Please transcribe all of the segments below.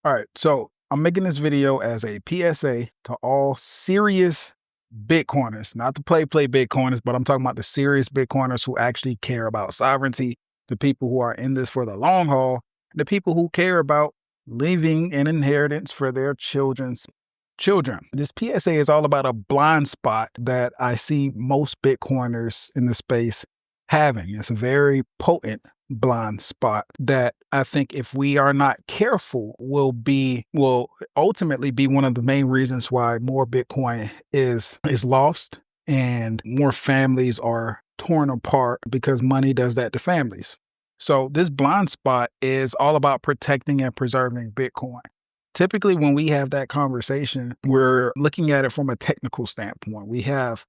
All right, so I'm making this video as a PSA to all serious Bitcoiners, not the play Bitcoiners, but I'm talking about the serious Bitcoiners who actually care about sovereignty, the people who are in this for the long haul, the people who care about leaving an inheritance for their children's children. This PSA is all about a blind spot that I see most Bitcoiners in the space having. It's a very potent blind spot that I think if we are not careful will ultimately be one of the main reasons why more Bitcoin is lost and more families are torn apart because money does that to families. So this blind spot is all about protecting and preserving Bitcoin. Typically, when we have that conversation, we're looking at it from a technical standpoint. We have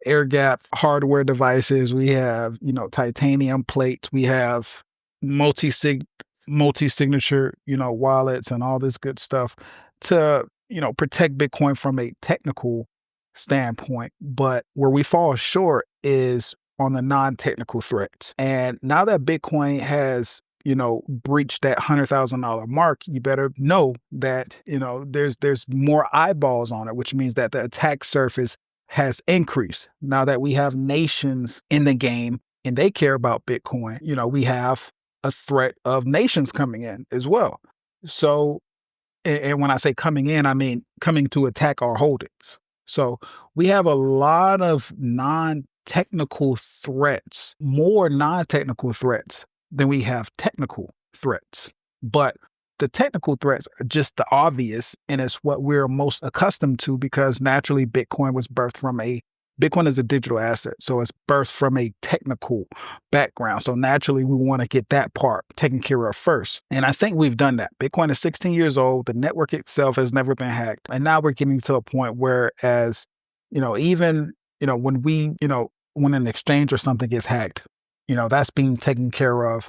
air gap hardware devices. We have, titanium plates. We have multi-signature, wallets and all this good stuff to, protect Bitcoin from a technical standpoint. But where we fall short is on the non-technical threats. And now that Bitcoin has breached that $100,000 mark, you better know that, there's more eyeballs on it, which means that the attack surface has increased. Now that we have nations in the game and they care about Bitcoin, we have a threat of nations coming in as well. So, and when I say coming in, I mean coming to attack our holdings. So we have a lot of non-technical threats, more non-technical threats than we have technical threats. But the technical threats are just the obvious, and it's what we're most accustomed to because naturally Bitcoin is a digital asset. So it's birthed from a technical background. So naturally we want to get that part taken care of first. And I think we've done that. Bitcoin is 16 years old. The network itself has never been hacked. And now we're getting to a point where when an exchange or something gets hacked, that's being taken care of,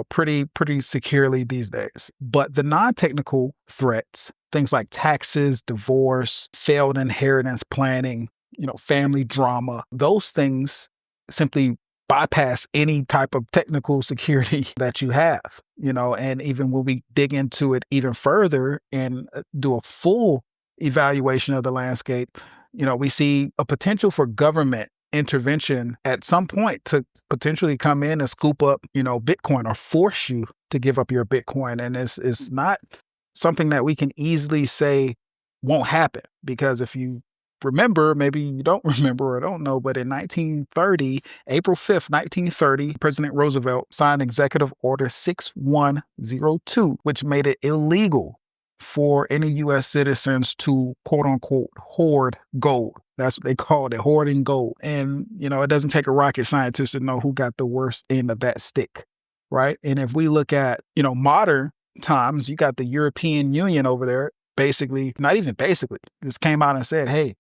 pretty securely these days. But the non-technical threats, things like taxes, divorce, failed inheritance planning, family drama, those things simply bypass any type of technical security that you have, and even when we dig into it even further and do a full evaluation of the landscape, we see a potential for government intervention at some point to potentially come in and scoop up, Bitcoin or force you to give up your Bitcoin. And it's not something that we can easily say won't happen, because if you remember, maybe you don't remember or don't know, but in April 5th, 1930, President Roosevelt signed Executive Order 6102, which made it illegal for any U.S. citizens to, quote unquote, hoard gold. That's what they called it, hoarding gold. And, it doesn't take a rocket scientist to know who got the worst end of that stick, right? And if we look at, modern times, you got the European Union over there, just came out and said, hey,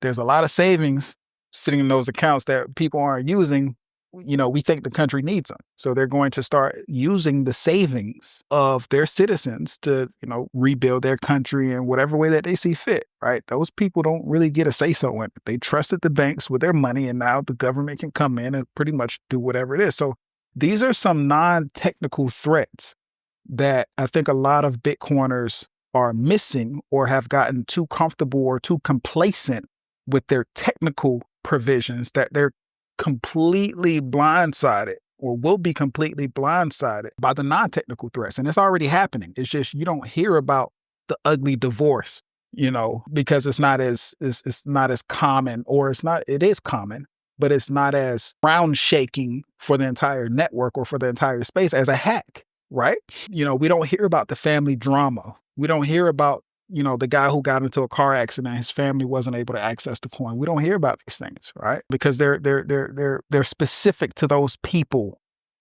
there's a lot of savings sitting in those accounts that people aren't using. We think the country needs them. So they're going to start using the savings of their citizens to, rebuild their country in whatever way that they see fit, right? Those people don't really get a say-so in it. They trusted the banks with their money, and now the government can come in and pretty much do whatever it is. So these are some non-technical threats that I think a lot of Bitcoiners are missing or have gotten too comfortable or too complacent with their technical provisions that they're completely blindsided or will be completely blindsided by the non-technical threats. And it's already happening. It's just you don't hear about the ugly divorce, because it's not as common, or it is common, but it's not as ground shaking for the entire network or for the entire space as a hack, right? We don't hear about the family drama. We don't hear about the guy who got into a car accident, his family wasn't able to access the coin. We don't hear about these things, right? Because they're specific to those people,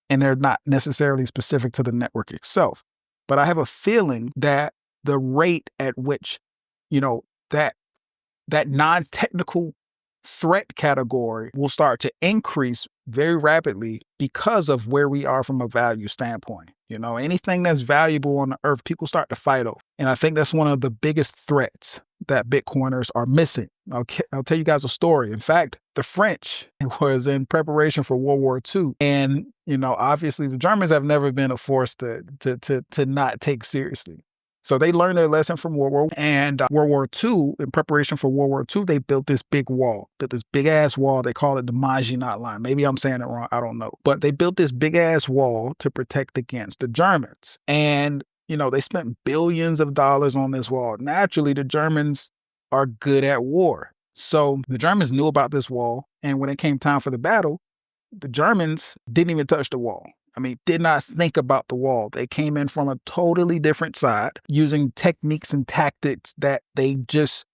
and they're not necessarily specific to the network itself. But I have a feeling that the rate at which, that non-technical threat category will start to increase very rapidly because of where we are from a value standpoint. Anything that's valuable on the earth, people start to fight over. And I think that's one of the biggest threats that Bitcoiners are missing. I'll tell you guys a story. In fact, the French was in preparation for World War II. And, obviously the Germans have never been a force to not take seriously. So they learned their lesson from World War and World War II. In preparation for World War II, they built this big wall, built this big ass wall. They call it the Maginot Line. Maybe I'm saying it wrong. I don't know. But they built this big ass wall to protect against the Germans. And, they spent billions of dollars on this wall. Naturally, the Germans are good at war. So the Germans knew about this wall. And when it came time for the battle, the Germans didn't even touch the wall. Did not think about the wall. They came in from a totally different side using techniques and tactics that they just,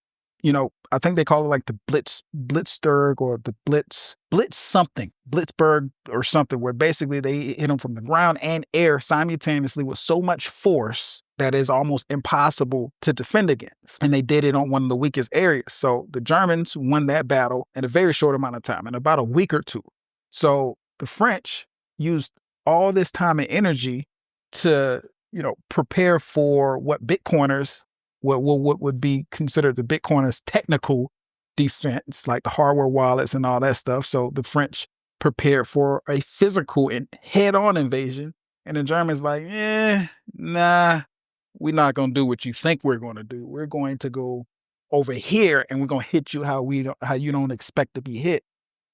I think they call it like the Blitzsturg or the Blitzberg or something, where basically they hit them from the ground and air simultaneously with so much force that is almost impossible to defend against. And they did it on one of the weakest areas. So the Germans won that battle in a very short amount of time, in about a week or two. So the French used all this time and energy to, prepare for what Bitcoiners, what would be considered the Bitcoiners' technical defense, like the hardware wallets and all that stuff. So the French prepared for a physical and head-on invasion. And the Germans like, nah, we're not going to do what you think we're going to do. We're going to go over here and we're going to hit you how you don't expect to be hit.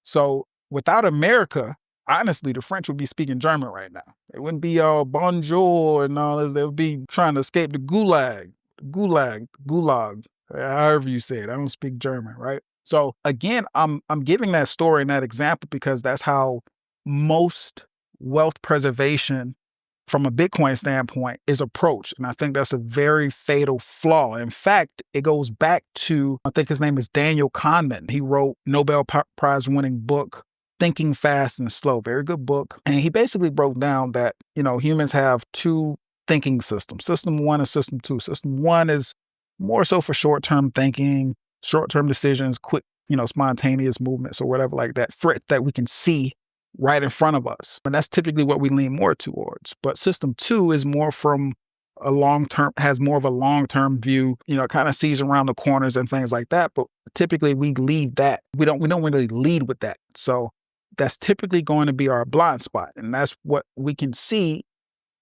So without America, honestly, the French would be speaking German right now. They wouldn't be all bonjour and all this. They would be trying to escape the gulag, however you say it. I don't speak German, right? So again, I'm giving that story and that example because that's how most wealth preservation from a Bitcoin standpoint is approached. And I think that's a very fatal flaw. In fact, it goes back to, I think his name is Daniel Kahneman. He wrote Nobel Prize winning book, Thinking Fast and Slow. Very good book. And he basically broke down that, humans have two thinking systems, system one and system two. System one is more so for short-term thinking, short-term decisions, quick, spontaneous movements or whatever like that, threat that we can see right in front of us. And that's typically what we lean more towards. But system two is more from has more of a long-term view, kind of sees around the corners and things like that. But typically we leave that. We don't really lead with that. So that's typically going to be our blind spot. And that's what we can see,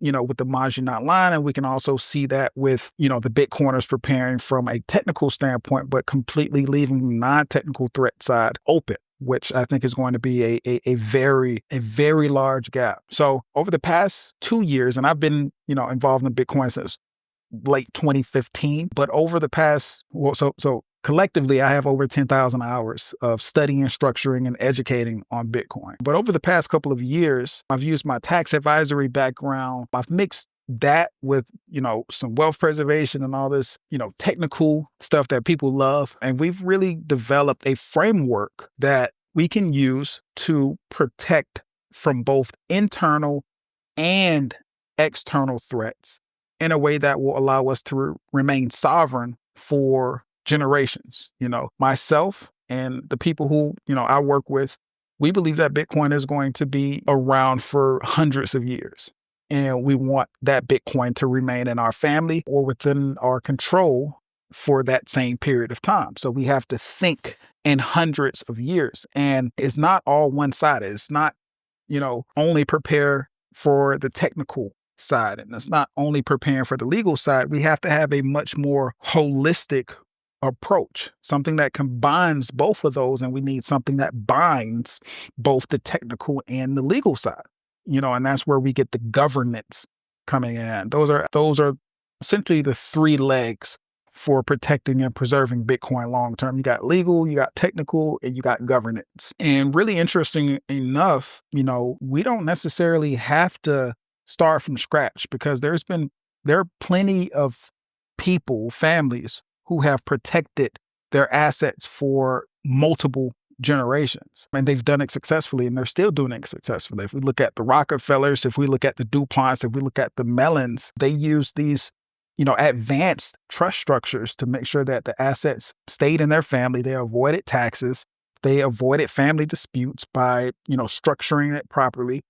with the Maginot Line. And we can also see that with, the Bitcoiners preparing from a technical standpoint, but completely leaving the non-technical threat side open, which I think is going to be a very large gap. So over the past 2 years, and I've been, involved in Bitcoin since late 2015, but over the past, so collectively, I have over 10,000 hours of studying, structuring, and educating on Bitcoin. But over the past couple of years, I've used my tax advisory background. I've mixed that with, some wealth preservation and all this, technical stuff that people love. And we've really developed a framework that we can use to protect from both internal and external threats in a way that will allow us to remain sovereign for generations. Myself and the people who, I work with, we believe that Bitcoin is going to be around for hundreds of years. And we want that Bitcoin to remain in our family or within our control for that same period of time. So we have to think in hundreds of years. And it's not all one-sided. It's not, only prepare for the technical side. And it's not only preparing for the legal side. We have to have a much more holistic approach, something that combines both of those. And we need something that binds both the technical and the legal side, and that's where we get the governance coming in. Those are essentially the three legs for protecting and preserving Bitcoin long term. You got legal, you got technical, and you got governance. And really interesting enough, we don't necessarily have to start from scratch because there are plenty of people, families who have protected their assets for multiple generations. And they've done it successfully and they're still doing it successfully. If we look at the Rockefellers, if we look at the DuPonts, if we look at the Mellons, they use these, advanced trust structures to make sure that the assets stayed in their family. They avoided taxes. They avoided family disputes by, structuring it properly.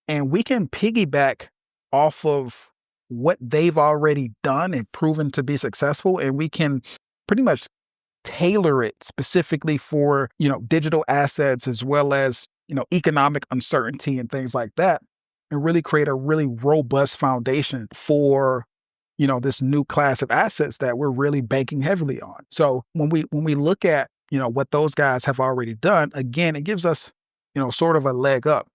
And we can piggyback off of what they've already done and proven to be successful. And we can pretty much tailor it specifically for, digital assets as well as, economic uncertainty and things like that, and really create a really robust foundation for, this new class of assets that we're really banking heavily on. So when we look at, what those guys have already done, again, it gives us, sort of a leg up.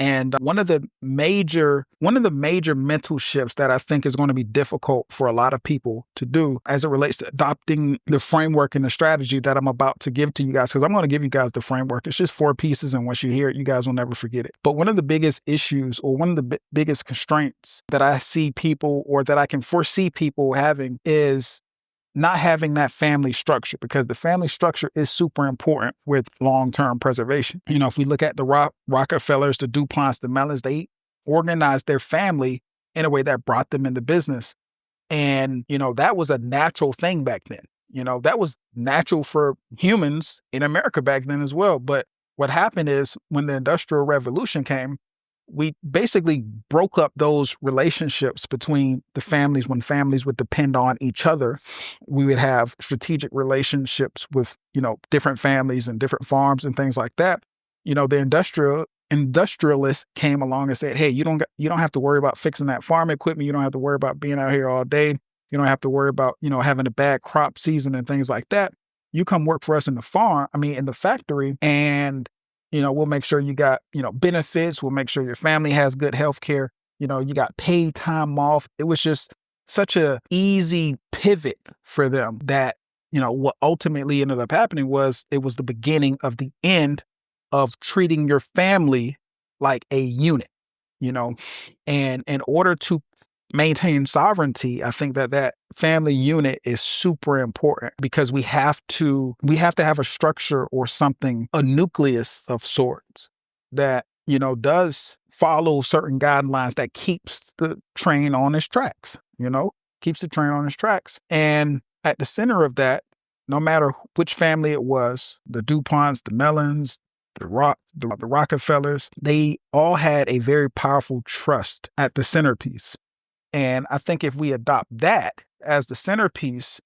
And one of the major mental shifts that I think is going to be difficult for a lot of people to do as it relates to adopting the framework and the strategy that I'm about to give to you guys, because I'm going to give you guys the framework. It's just 4 pieces. And once you hear it, you guys will never forget it. But one of the biggest issues, or one of the biggest constraints that I see people, or that I can foresee people having, is not having that family structure, because the family structure is super important with long-term preservation. If we look at the Rockefellers, the DuPonts, the Mellons, they organized their family in a way that brought them into business. And, that was a natural thing back then. That was natural for humans in America back then as well. But what happened is, when the Industrial Revolution came, we basically broke up those relationships between the families. When families would depend on each other, we would have strategic relationships with, different families and different farms and things like that. The industrialists came along and said, hey, you don't have to worry about fixing that farm equipment. You don't have to worry about being out here all day. You don't have to worry about, having a bad crop season and things like that. You come work for us in the factory, and we'll make sure you got, benefits. We'll make sure your family has good health care. You got paid time off. It was just such a easy pivot for them that, what ultimately ended up happening was, it was the beginning of the end of treating your family like a unit, and in order to maintain sovereignty, I think that family unit is super important, because we have to have a structure or something, a nucleus of sorts that, does follow certain guidelines, that keeps the train on its tracks, And at the center of that, no matter which family it was, the DuPonts, the Mellons, the Rockefellers, they all had a very powerful trust at the centerpiece. And I think if we adopt that as the centerpiece,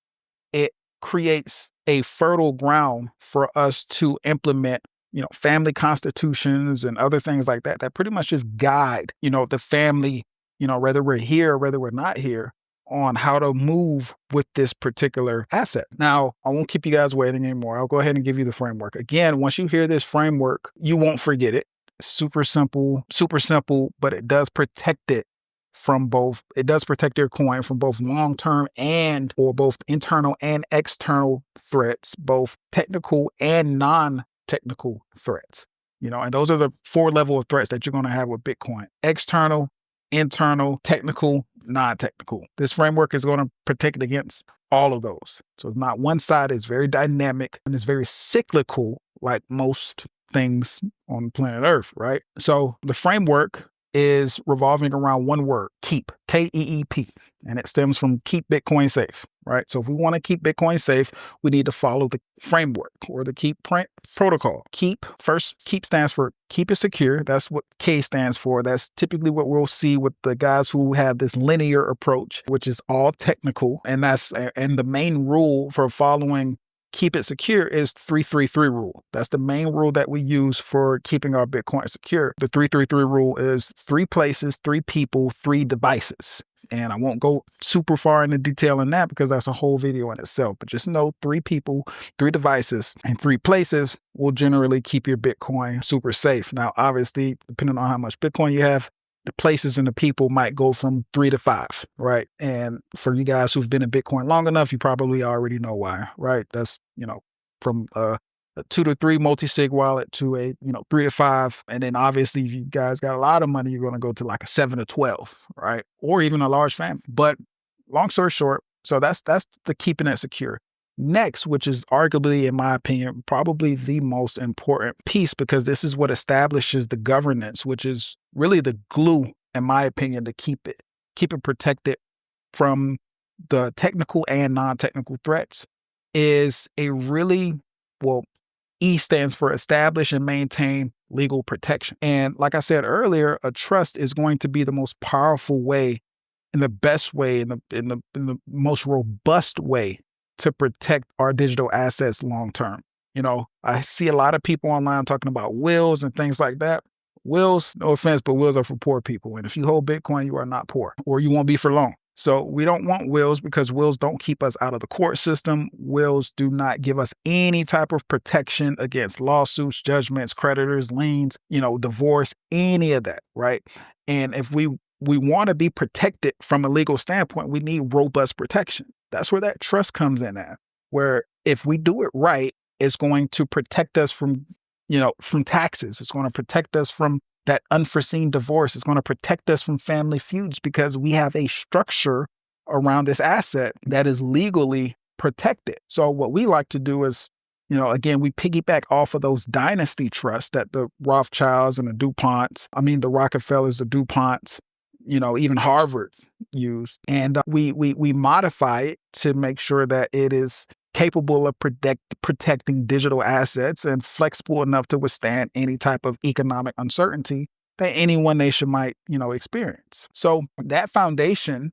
it creates a fertile ground for us to implement, family constitutions and other things like that, that pretty much just guide, the family, whether we're here or whether we're not here, on how to move with this particular asset. Now, I won't keep you guys waiting anymore. I'll go ahead and give you the framework. Again, once you hear this framework, you won't forget it. Super simple, but it does protect it from both. It does protect your coin from both long-term or both internal and external threats, both technical and non-technical threats. And those are the 4 levels of threats that you're going to have with Bitcoin: external, internal, technical, non-technical. This framework is going to protect against all of those. So it's not one side. It's very dynamic, and it's very cyclical, like most things on planet Earth, right? So the framework is revolving around one word: keep, K-E-E-P. And it stems from keep Bitcoin safe, right? So if we want to keep Bitcoin safe, we need to follow the framework, or the keep protocol. Keep stands for keep it secure. That's what K stands for. That's typically what we'll see with the guys who have this linear approach, which is all technical. And the main rule for following keep it secure is 333 rule. That's the main rule that we use for keeping our Bitcoin secure. The 333 rule is 3 places, 3 people, 3 devices. And I won't go super far into detail in that, because that's a whole video in itself. But just know 3 people, 3 devices, and 3 places will generally keep your Bitcoin super safe. Now, obviously, depending on how much Bitcoin you have, the places and the people might go from 3 to 5, right? And for you guys who've been in Bitcoin long enough, you probably already know why, right? That's, from a 2 to 3 multi-sig wallet to a, 3 to 5. And then obviously, if you guys got a lot of money, you're going to go to like a 7 to 12, right? Or even a large family. But long story short, so that's the keeping it secure. Next, which is arguably, in my opinion, probably the most important piece, because this is what establishes the governance, which is really the glue, in my opinion, to keep it protected from the technical and non-technical threats, is a really, E stands for establish and maintain legal protection. And like I said earlier, a trust is going to be the most powerful way, and the best way, in the most robust way to protect our digital assets long term. I see a lot of people online talking about wills and things like that. Wills, no offense, but wills are for poor people. And if you hold Bitcoin, you are not poor, or you won't be for long. So we don't want wills because wills don't keep us out of the court system. Wills do not give us any type of protection against lawsuits, judgments, creditors, liens, divorce, any of that, right? And if we want to be protected from a legal standpoint, we need robust protection. That's where that trust comes in at, where if we do it right, it's going to protect us from taxes. It's going to protect us from that unforeseen divorce. Is going to protect us from family feuds because we have a structure around this asset that is legally protected. So what we like to do is, again, we piggyback off of those dynasty trusts that the Rothschilds and the Rockefellers, the DuPonts, even Harvard used. And we modify it to make sure that it is capable of protecting digital assets and flexible enough to withstand any type of economic uncertainty that any one nation might, experience. So that foundation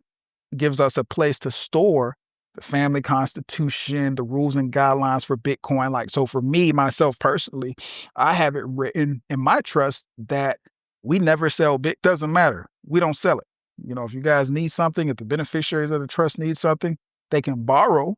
gives us a place to store the family constitution, the rules and guidelines for Bitcoin. So for me, myself personally, I have it written in my trust that we never sell Bit. Doesn't matter. We don't sell it. If you guys need something, if the beneficiaries of the trust need something, they can borrow.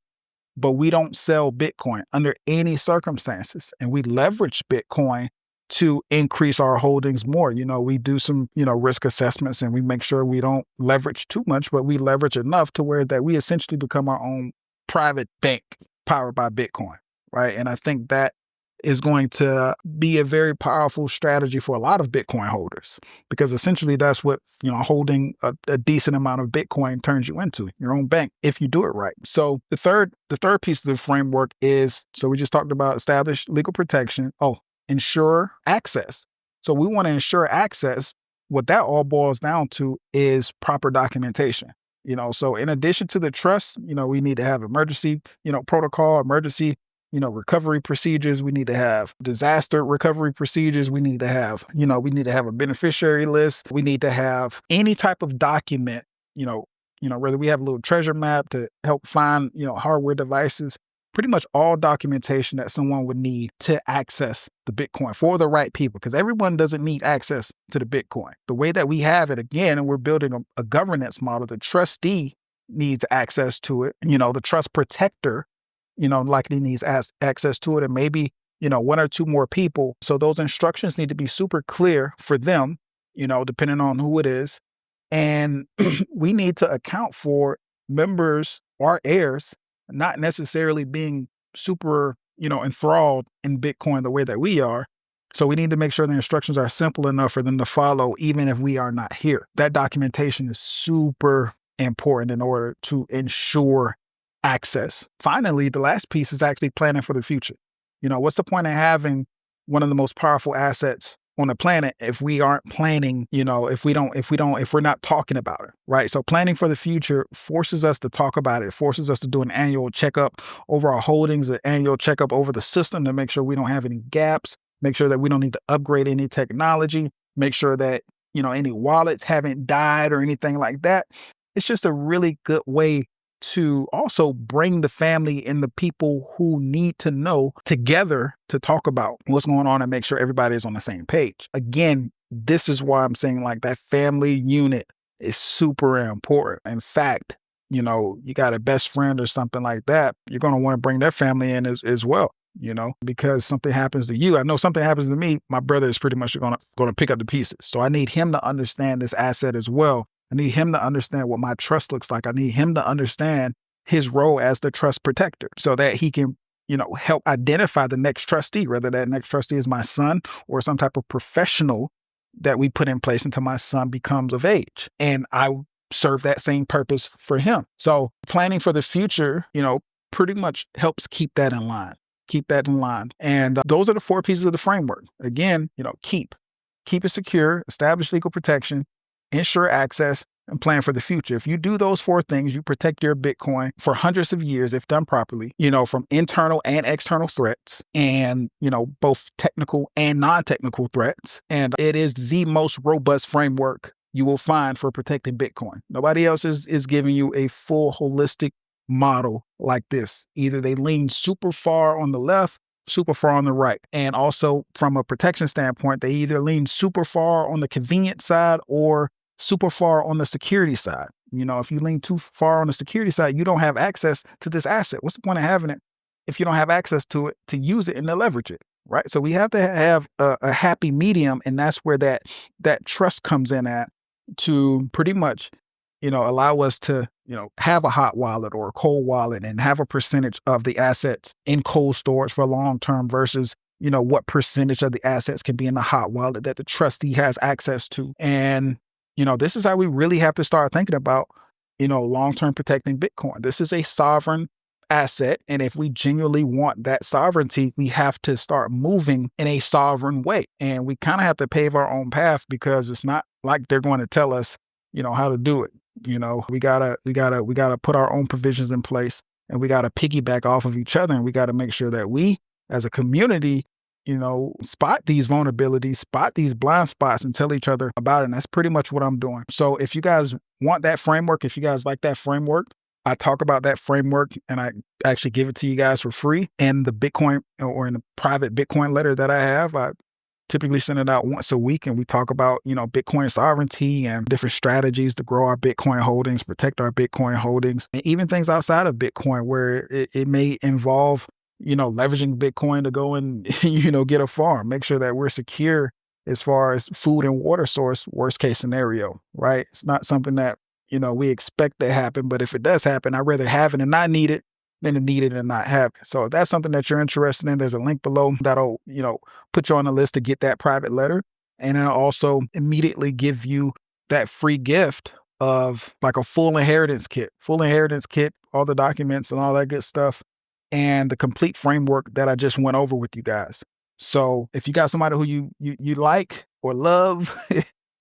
But we don't sell Bitcoin under any circumstances. And we leverage Bitcoin to increase our holdings more. We do some, risk assessments and we make sure we don't leverage too much, but we leverage enough to where that we essentially become our own private bank powered by Bitcoin, right? And I think that is going to be a very powerful strategy for a lot of Bitcoin holders, because essentially that's what, holding a decent amount of Bitcoin turns you into, your own bank, if you do it right. So the third piece of the framework is, so we just talked about establish legal protection. Ensure access. So we want to ensure access. What that all boils down to is proper documentation. So in addition to the trust, we need to have emergency, protocol, emergency, recovery procedures. We need to have disaster recovery procedures. We need to have, a beneficiary list. We need to have any type of document, whether we have a little treasure map to help find, hardware devices, pretty much all documentation that someone would need to access the Bitcoin for the right people, because everyone doesn't need access to the Bitcoin. The way that we have it, again, and we're building a governance model, the trustee needs access to it. The trust protector likely needs access to it, and maybe, one or two more people. So those instructions need to be super clear for them, depending on who it is. And we need to account for members or heirs not necessarily being super, enthralled in Bitcoin the way that we are. So we need to make sure the instructions are simple enough for them to follow, even if we are not here. That documentation is super important in order to ensure access. Finally, the last piece is actually planning for the future. What's the point of having one of the most powerful assets on the planet if we aren't planning, if we're not talking about it, right? So planning for the future forces us to talk about it, forces us to do an annual checkup over our holdings, an annual checkup over the system to make sure we don't have any gaps, make sure that we don't need to upgrade any technology, make sure that, any wallets haven't died or anything like that. It's just a really good way to also bring the family and the people who need to know together to talk about what's going on and make sure everybody is on the same page. Again, this is why I'm saying that family unit is super important. In fact, you got a best friend or something like that, you're going to want to bring their family in as well, because something happens to you. I know something happens to me, my brother is pretty much going to pick up the pieces. So I need him to understand this asset as well. I need him to understand what my trust looks like. I need him to understand his role as the trust protector so that he can, help identify the next trustee, whether that next trustee is my son or some type of professional that we put in place until my son becomes of age. And I serve that same purpose for him. So planning for the future, pretty much helps keep that in line. And those are the 4 pieces of the framework. Again, keep it secure, establish legal protection, ensure access, and plan for the future. If you do those 4 things, you protect your Bitcoin for hundreds of years, if done properly, from internal and external threats and, both technical and non-technical threats. And it is the most robust framework you will find for protecting Bitcoin. Nobody else is giving you a full holistic model like this. Either they lean super far on the left, super far on the right. And also from a protection standpoint, they either lean super far on the convenience side or super far on the security side. If you lean too far on the security side, you don't have access to this asset. What's the point of having it if you don't have access to it to use it and to leverage it? Right. So we have to have a happy medium. And that's where that trust comes in at, to pretty much, allow us to, have a hot wallet or a cold wallet and have a percentage of the assets in cold storage for long term versus, what percentage of the assets can be in the hot wallet that the trustee has access to. And, this is how we really have to start thinking about, long term protecting Bitcoin. This is a sovereign asset. And if we genuinely want that sovereignty, we have to start moving in a sovereign way. And we kind of have to pave our own path, because it's not like they're going to tell us, how to do it. We gotta put our own provisions in place, and we gotta piggyback off of each other. And we gotta make sure that we as a community, spot these vulnerabilities, spot these blind spots, and tell each other about it. And that's pretty much what I'm doing. So if you guys want that framework, if you guys like that framework, I talk about that framework and I actually give it to you guys for free in the Bitcoin, or in the private Bitcoin letter that I have. I typically send it out once a week, and we talk about, Bitcoin sovereignty and different strategies to grow our Bitcoin holdings, protect our Bitcoin holdings, and even things outside of Bitcoin where it may involve, leveraging Bitcoin to go and, get a farm, make sure that we're secure as far as food and water source, worst case scenario, right? It's not something that, we expect to happen, but if it does happen, I'd rather have it and not need it than to need it and not have it. So if that's something that you're interested in, there's a link below that'll, put you on the list to get that private letter. And it'll also immediately give you that free gift of like a full inheritance kit, all the documents and all that good stuff, and the complete framework that I just went over with you guys. So if you got somebody who you like or love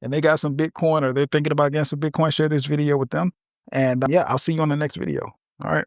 and they got some Bitcoin, or they're thinking about getting some Bitcoin, share this video with them. And yeah, I'll see you on the next video. All right.